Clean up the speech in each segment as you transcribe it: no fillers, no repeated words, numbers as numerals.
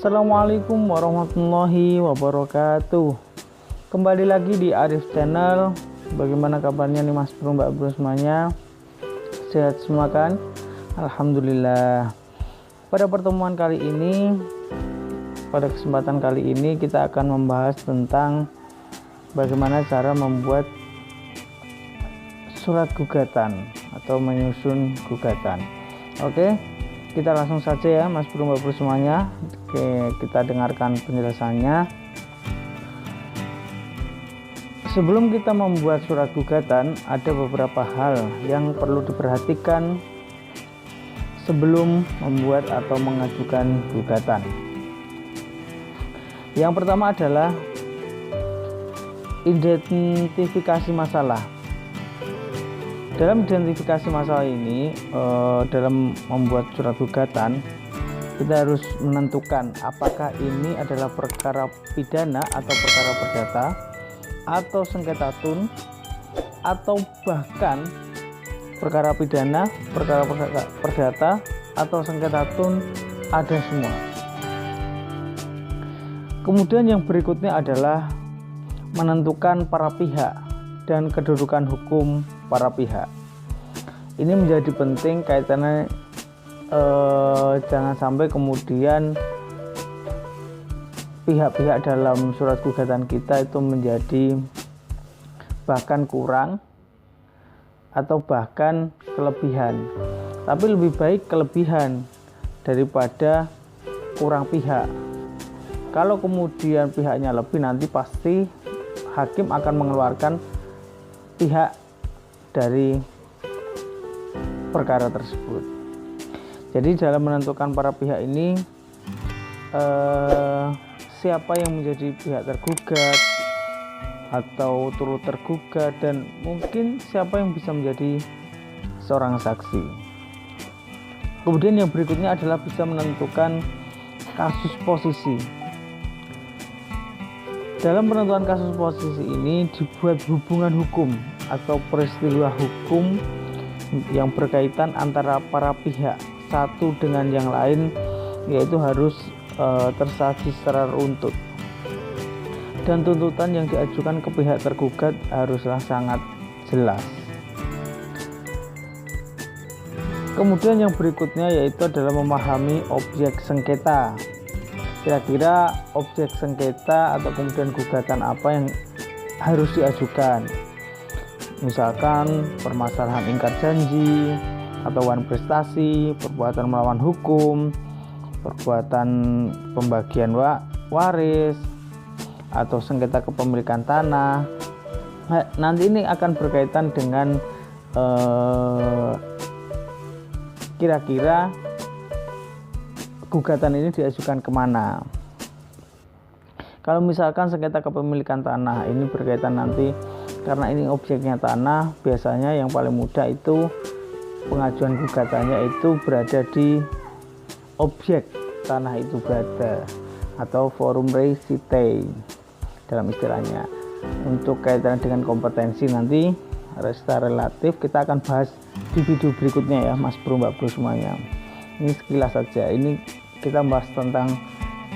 Assalamualaikum warahmatullahi wabarakatuh. Kembali lagi di Arif Channel. Bagaimana kabarnya nih Mas Bro, Mbak Bro semuanya? Sehat semua kan? Alhamdulillah. Pada pertemuan kali ini, pada kesempatan kali ini kita akan membahas tentang bagaimana cara membuat surat gugatan atau menyusun gugatan. Oke, kita langsung saja ya Mas Bro, Mbak Bro semuanya. Oke, kita dengarkan penjelasannya. Sebelum kita membuat surat gugatan, ada beberapa hal yang perlu diperhatikan sebelum membuat atau mengajukan gugatan. Yang pertama adalah identifikasi masalah. Dalam identifikasi masalah ini, dalam membuat surat gugatan, kita harus menentukan apakah ini adalah perkara pidana atau perkara perdata, atau sengketa tun, atau bahkan perkara pidana, perkara perdata, atau sengketa tun, ada semua. Kemudian yang berikutnya adalah menentukan para pihak dan kedudukan hukum para pihak. Ini menjadi penting kaitannya, jangan sampai kemudian pihak-pihak dalam surat gugatan kita itu menjadi bahkan kurang atau bahkan kelebihan. Tapi lebih baik kelebihan daripada kurang pihak. Kalau kemudian pihaknya lebih, nanti pasti hakim akan mengeluarkan pihak dari perkara tersebut. Jadi dalam menentukan para pihak ini, siapa yang menjadi pihak tergugat atau turut tergugat, dan mungkin siapa yang bisa menjadi seorang saksi. Kemudian yang berikutnya adalah bisa menentukan kasus posisi. Dalam penentuan kasus posisi ini dibuat hubungan hukum atau peristiwa hukum yang berkaitan antara para pihak satu dengan yang lain, yaitu harus tersaji secara runtut, dan tuntutan yang diajukan ke pihak tergugat haruslah sangat jelas. Kemudian yang berikutnya yaitu adalah memahami objek sengketa. Kira-kira objek sengketa atau kemudian gugatan apa yang harus diajukan. Misalkan permasalahan ingkar janji atau wan prestasi, perbuatan melawan hukum, perbuatan pembagian waris, atau sengketa kepemilikan tanah. Nah, nanti ini akan berkaitan dengan kira-kira gugatan ini diajukan kemana. Kalau misalkan sengketa kepemilikan tanah ini berkaitan nanti, karena ini objeknya tanah, biasanya yang paling mudah itu pengajuan gugatannya itu berada di objek tanah itu berada, atau forum resite dalam istilahnya. Untuk kaitan dengan kompetensi nanti secara relatif kita akan bahas di video berikutnya ya Mas Bro, Mbak Bro semuanya. Ini sekilas saja, ini kita bahas tentang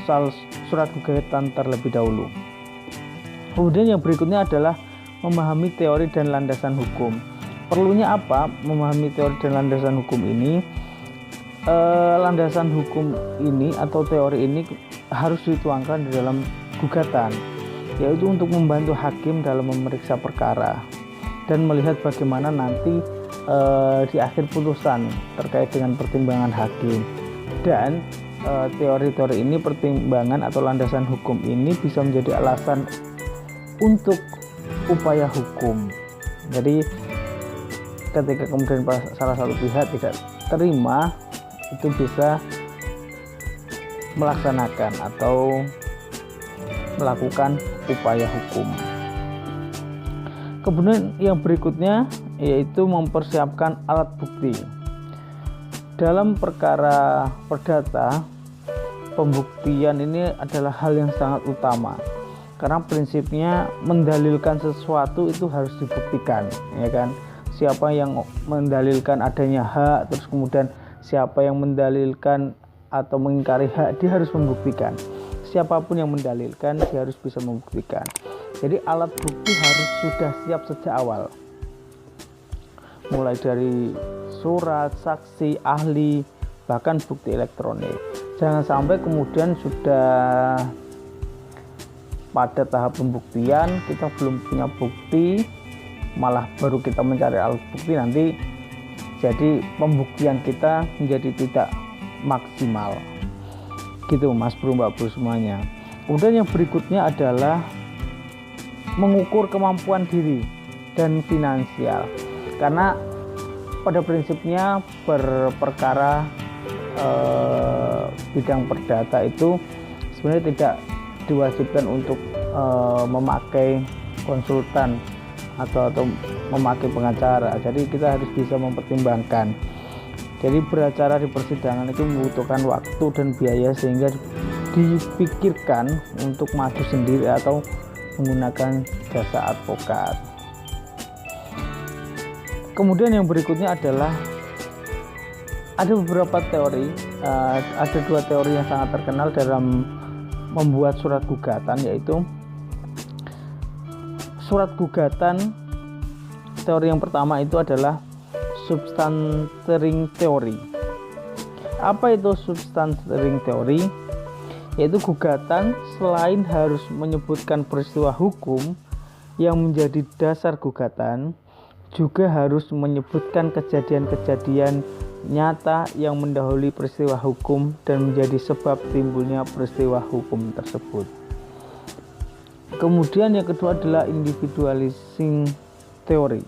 soal surat gugatan terlebih dahulu. Kemudian yang berikutnya adalah memahami teori dan landasan hukum. Perlunya apa memahami teori dan landasan hukum ini? Landasan hukum ini atau teori ini harus dituangkan di dalam gugatan, yaitu untuk membantu hakim dalam memeriksa perkara dan melihat bagaimana nanti di akhir putusan terkait dengan pertimbangan hakim. Dan teori-teori ini, pertimbangan atau landasan hukum ini bisa menjadi alasan untuk upaya hukum. Jadi ketika kemudian salah satu pihak tidak terima, itu bisa melaksanakan atau melakukan upaya hukum. Kemudian yang berikutnya yaitu mempersiapkan alat bukti. Dalam perkara perdata, pembuktian ini adalah hal yang sangat utama, karena prinsipnya mendalilkan sesuatu itu harus dibuktikan, ya kan? Siapa yang mendalilkan adanya hak, terus kemudian siapa yang mendalilkan atau mengingkari hak, dia harus membuktikan. Siapapun yang mendalilkan, dia harus bisa membuktikan. Jadi alat bukti harus sudah siap sejak awal, mulai dari surat, saksi, ahli, bahkan bukti elektronik. Jangan sampai kemudian sudah pada tahap pembuktian kita belum punya bukti, malah baru kita mencari alat bukti, nanti jadi pembuktian kita menjadi tidak maksimal gitu Mas Bro, Mbak Bro semuanya. Kemudian yang berikutnya adalah mengukur kemampuan diri dan finansial, karena pada prinsipnya berperkara bidang perdata itu sebenarnya tidak diwajibkan untuk memakai konsultan atau memakai pengacara. Jadi kita harus bisa mempertimbangkan. Jadi beracara di persidangan itu membutuhkan waktu dan biaya, sehingga dipikirkan untuk maju sendiri atau menggunakan jasa advokat. Kemudian yang berikutnya adalah ada beberapa teori, ada dua teori yang sangat terkenal dalam membuat surat gugatan, yaitu surat gugatan. Teori yang pertama itu adalah substantiering theory. Apa itu substantiering theory? Yaitu gugatan selain harus menyebutkan peristiwa hukum yang menjadi dasar gugatan, juga harus menyebutkan kejadian-kejadian nyata yang mendahului peristiwa hukum dan menjadi sebab timbulnya peristiwa hukum tersebut. Kemudian yang kedua adalah individualizing theory.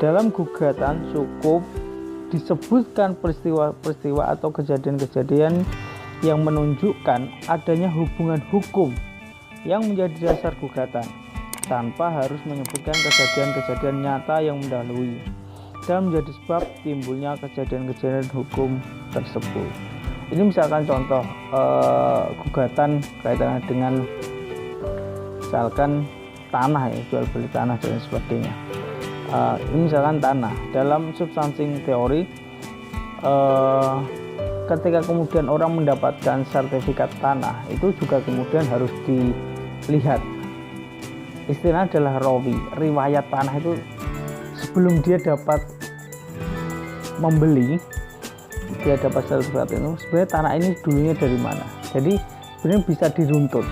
Dalam gugatan cukup disebutkan peristiwa-peristiwa atau kejadian-kejadian yang menunjukkan adanya hubungan hukum yang menjadi dasar gugatan, tanpa harus menyebutkan kejadian-kejadian nyata yang mendahului dan menjadi sebab timbulnya kejadian-kejadian hukum tersebut. Ini misalkan contoh gugatan kaitannya dengan misalkan tanah, ya, jual beli tanah dan sebagainya. Ini misalkan tanah. Dalam substansiering teori, ketika kemudian orang mendapatkan sertifikat tanah, itu juga kemudian harus dilihat. Istilahnya adalah rawi, riwayat tanah itu sebelum dia dapat membeli, dia dapat sertifikat itu, sebenarnya tanah ini dulunya dari mana. Jadi sebenarnya bisa diruntut.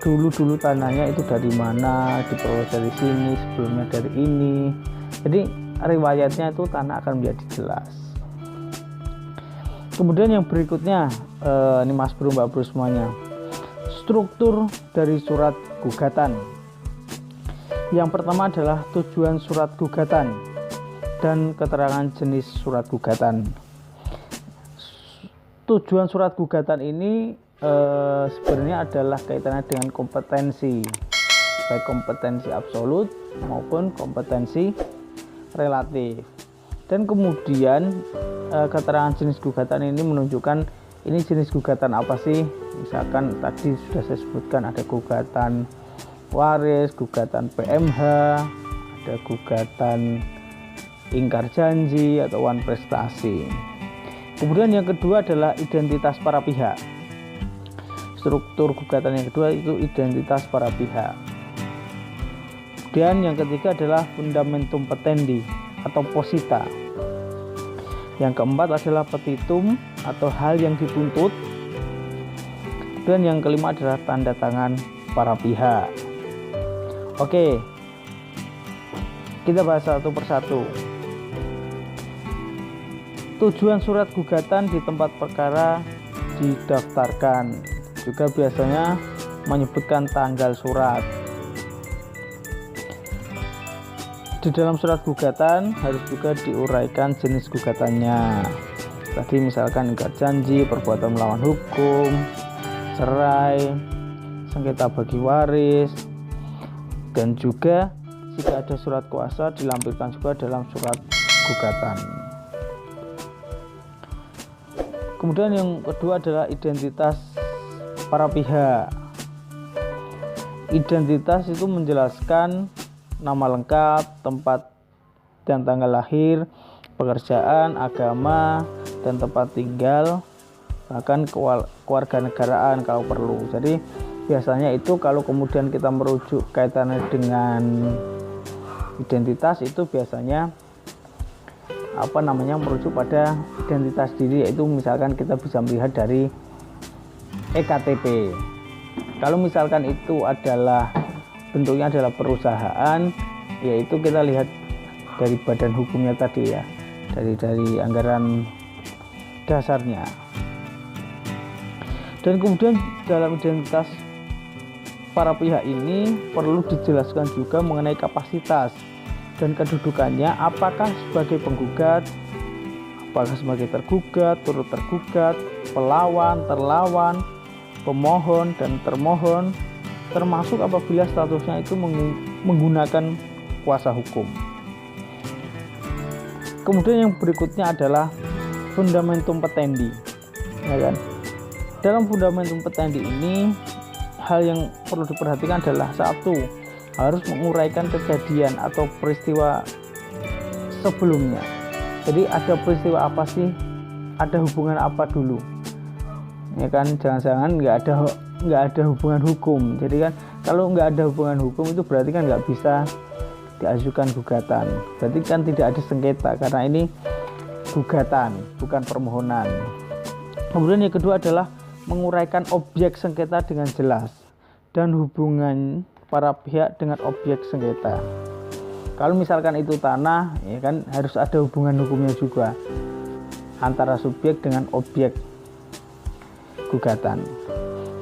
Dulu tanahnya itu dari mana, diperoleh dari sini, sebelumnya dari ini. Jadi riwayatnya itu tanah akan menjadi jelas. Kemudian yang berikutnya, ini Mas Bro, Mbak Bro semuanya, struktur dari surat gugatan. Yang pertama adalah tujuan surat gugatan dan keterangan jenis surat gugatan. Tujuan surat gugatan ini sebenarnya adalah kaitannya dengan kompetensi, baik kompetensi absolut maupun kompetensi relatif. Dan kemudian keterangan jenis gugatan ini menunjukkan ini jenis gugatan apa sih. Misalkan tadi sudah saya sebutkan ada gugatan waris, gugatan PMH, ada gugatan ingkar janji atau wan prestasi. Kemudian yang kedua adalah identitas para pihak. Struktur gugatan yang kedua itu identitas para pihak. Dan yang ketiga adalah fundamentum petendi atau posita. Yang keempat adalah petitum atau hal yang dituntut. Dan yang kelima adalah tanda tangan para pihak. Oke, kita bahas satu persatu. Tujuan surat gugatan di tempat perkara didaftarkan, juga biasanya menyebutkan tanggal surat. Di dalam surat gugatan harus juga diuraikan jenis gugatannya. Tadi misalkan ingkar janji, perbuatan melawan hukum, cerai, sengketa bagi waris, dan juga jika ada surat kuasa dilampirkan juga dalam surat gugatan. Kemudian yang kedua adalah identitas para pihak. Identitas itu menjelaskan nama lengkap, tempat dan tanggal lahir, pekerjaan, agama, dan tempat tinggal, bahkan kewarganegaraan kalau perlu. Jadi biasanya itu kalau kemudian kita merujuk kaitannya dengan identitas, itu biasanya merujuk pada identitas diri, yaitu misalkan kita bisa melihat dari EKTP. Kalau misalkan itu adalah bentuknya adalah perusahaan, yaitu kita lihat dari badan hukumnya tadi ya, dari anggaran dasarnya. Dan kemudian dalam identitas para pihak ini perlu dijelaskan juga mengenai kapasitas dan kedudukannya, apakah sebagai penggugat, apakah sebagai tergugat, turut tergugat, pelawan, terlawan, pemohon, dan termohon, termasuk apabila statusnya itu menggunakan kuasa hukum. Kemudian yang berikutnya adalah fundamentum petendi, ya kan? Dalam fundamentum petendi ini, hal yang perlu diperhatikan adalah satu, harus menguraikan kejadian atau peristiwa sebelumnya. Jadi ada peristiwa apa sih? Ada hubungan apa dulu? Ya kan, jangan-jangan nggak ada hubungan hukum. Jadi kan kalau nggak ada hubungan hukum itu berarti kan nggak bisa diajukan gugatan. Berarti kan tidak ada sengketa karena ini gugatan, bukan permohonan. Kemudian yang kedua adalah menguraikan objek sengketa dengan jelas dan hubungan para pihak dengan objek sengketa. Kalau misalkan itu tanah, ya kan harus ada hubungan hukumnya juga antara subjek dengan objek gugatan.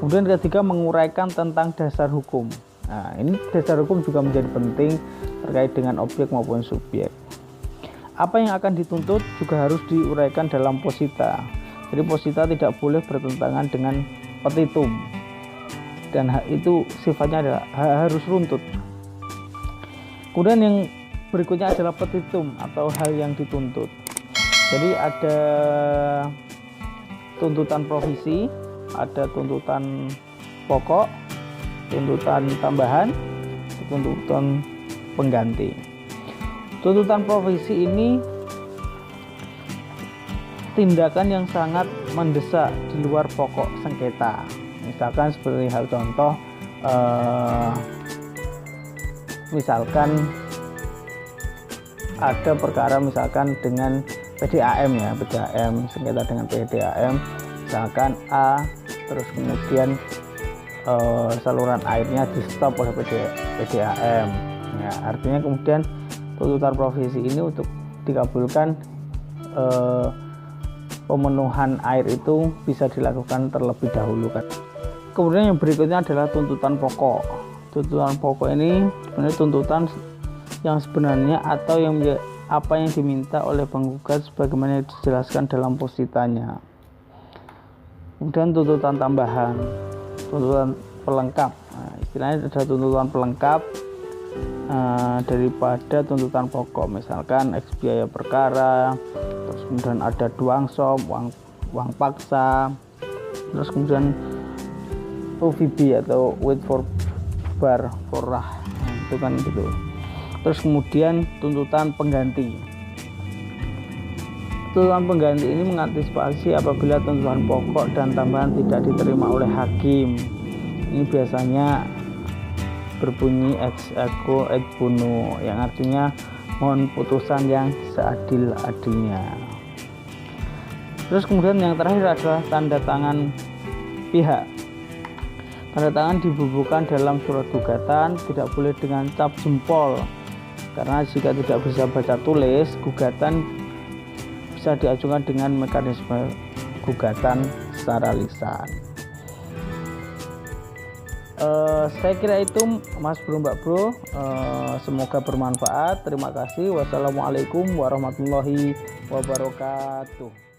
Kemudian ketiga, menguraikan tentang dasar hukum. Nah, ini dasar hukum juga menjadi penting terkait dengan objek maupun subjek. Apa yang akan dituntut juga harus diuraikan dalam posita. Jadi posita tidak boleh bertentangan dengan petitum, dan itu sifatnya adalah harus runtut. Kemudian yang berikutnya adalah petitum atau hal yang dituntut. Jadi ada tuntutan provisi, ada tuntutan pokok, tuntutan tambahan, tuntutan pengganti. Tuntutan provisi ini tindakan yang sangat mendesak di luar pokok sengketa. Misalkan seperti hal contoh, misalkan ada perkara misalkan dengan PDAM ya, PDAM, sengketa dengan PDAM, misalkan A, terus kemudian saluran airnya di stop oleh PDAM ya, artinya kemudian tuntutan provisi ini untuk dikabulkan, pemenuhan air itu bisa dilakukan terlebih dahulu kan. Kemudian yang berikutnya adalah tuntutan pokok. Tuntutan pokok ini sebenarnya tuntutan yang sebenarnya atau yang apa yang diminta oleh penggugat sebagaimana dijelaskan dalam positanya. Kemudian tuntutan tambahan, tuntutan pelengkap. Nah, istilahnya ada tuntutan pelengkap daripada tuntutan pokok, misalkan eks biaya perkara, terus kemudian ada duangsom, uang paksa, terus kemudian UVB atau wait for bar forah, itu kan gitu. Terus kemudian tuntutan pengganti. Tuntutan pengganti ini mengantisipasi apabila tuntutan pokok dan tambahan tidak diterima oleh hakim. Ini biasanya berbunyi ex aequo et bono, yang artinya mohon putusan yang seadil-adilnya. Terus kemudian yang terakhir adalah tanda tangan pihak. Tanda tangan dibubuhkan dalam surat gugatan, tidak boleh dengan cap jempol, karena jika tidak bisa baca tulis, gugatan bisa diajukan dengan mekanisme gugatan secara lisan. Saya kira itu Mas Bro, Mbak Bro, semoga bermanfaat. Terima kasih. Wassalamualaikum warahmatullahi wabarakatuh.